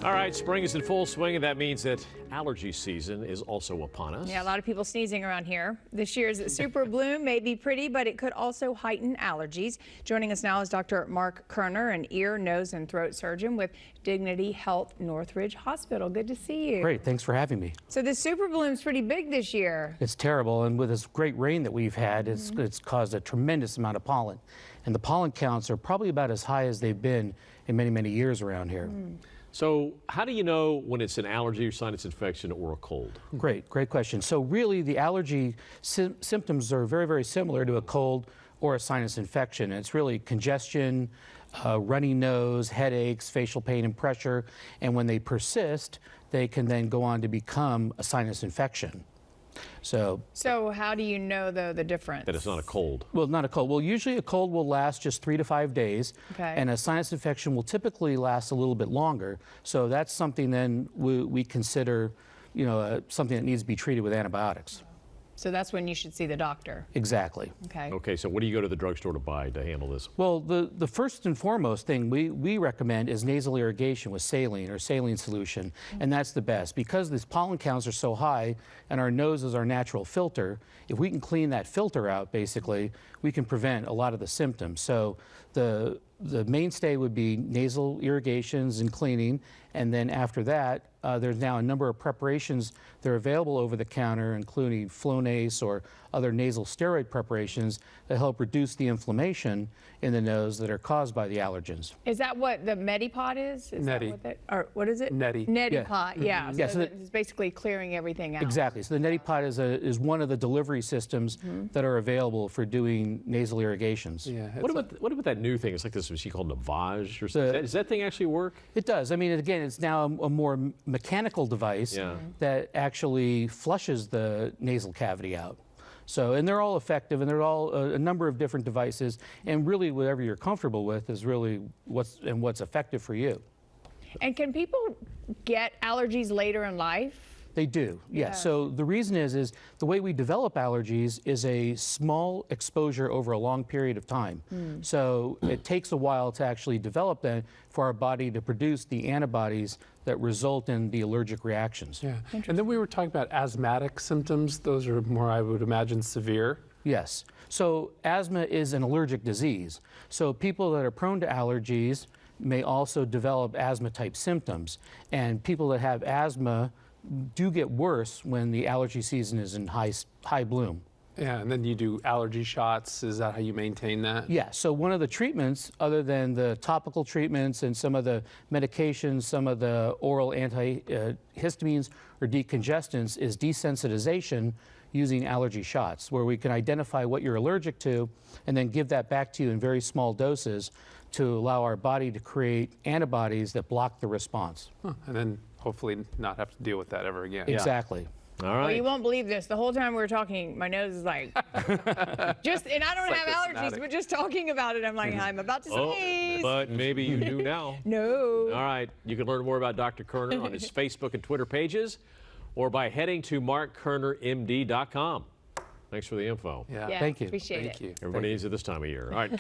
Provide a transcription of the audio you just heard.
All right, spring is in full swing, and that means that allergy season is also upon us. Yeah, a lot of people sneezing around here. This year's super bloom may be pretty, but it could also heighten allergies. Joining us now is Dr. Mark Kerner, an ear, nose, and throat surgeon with Dignity Health Northridge Hospital. Good to see you. Great, thanks for having me. So this super bloom's pretty big this year. It's terrible, and with this great rain that we've had, it's caused a tremendous amount of pollen. And the pollen counts are probably about as high as they've been in many, many years around here. So how do you know when it's an allergy or sinus infection or a cold? Great question. So really the allergy symptoms are very, very similar to a cold or a sinus infection. It's really congestion, runny nose, headaches, facial pain and pressure. And when they persist, they can then go on to become a sinus infection. So how do you know, though, the difference? That it's not a cold. Well, not a cold. Well, usually a cold will last just 3 to 5 days. Okay. And a sinus infection will typically last a little bit longer. So that's something then we consider, something that needs to be treated with antibiotics. So that's when you should see the doctor. Exactly. Okay. Okay, so what do you go to the drugstore to buy to handle this? Well, the first and foremost thing we recommend is nasal irrigation with saline or saline solution, and that's the best. Because these pollen counts are so high and our nose is our natural filter, if we can clean that filter out, basically, we can prevent a lot of the symptoms. So the mainstay would be nasal irrigations and cleaning, and then after that, there's now a number of preparations that are available over the counter, including Flonase or other nasal steroid preparations that help reduce the inflammation in the nose that are caused by the allergens. Is that what the Medipod is? Neti. Or what is it? Neti. Medipod, yeah. Yeah, so it's basically clearing everything out. Exactly. So the Neti Pod is one of the delivery systems that are available for doing nasal irrigations. Yeah. What about that new thing? It's like this machine called Navage or something. Does that thing actually work? It does. I mean, again, it's now a more mechanical device that actually flushes the nasal cavity out. So, and they're all effective, and they're all a number of different devices, and really whatever you're comfortable with is really what's effective for you. And can people get allergies later in life? They do, yes. So the reason is the way we develop allergies is a small exposure over a long period of time. So it takes a while to actually develop that for our body to produce the antibodies that result in the allergic reactions. Yeah. And then we were talking about asthmatic symptoms. Those are more, I would imagine, severe. Yes. So asthma is an allergic disease. So people that are prone to allergies may also develop asthma-type symptoms. And people that have asthma do get worse when the allergy season is in high bloom. Yeah, and then you do allergy shots. Is that how you maintain that? Yeah, so one of the treatments, other than the topical treatments and some of the medications, some of the oral antihistamines or decongestants, is desensitization using allergy shots, where we can identify what you're allergic to and then give that back to you in very small doses to allow our body to create antibodies that block the response. And then hopefully not have to deal with that ever again. Exactly. All right. Well, you won't believe this. The whole time we were talking, my nose is like, and I don't have allergies, but just talking about it, I'm like, I'm about to sneeze. But maybe you do now. No. All right. You can learn more about Dr. Kerner on his Facebook and Twitter pages or by heading to markkernermd.com. Thanks for the info. Yeah. Thank you. Appreciate it. Thank you. Everybody needs it this time of year. All right.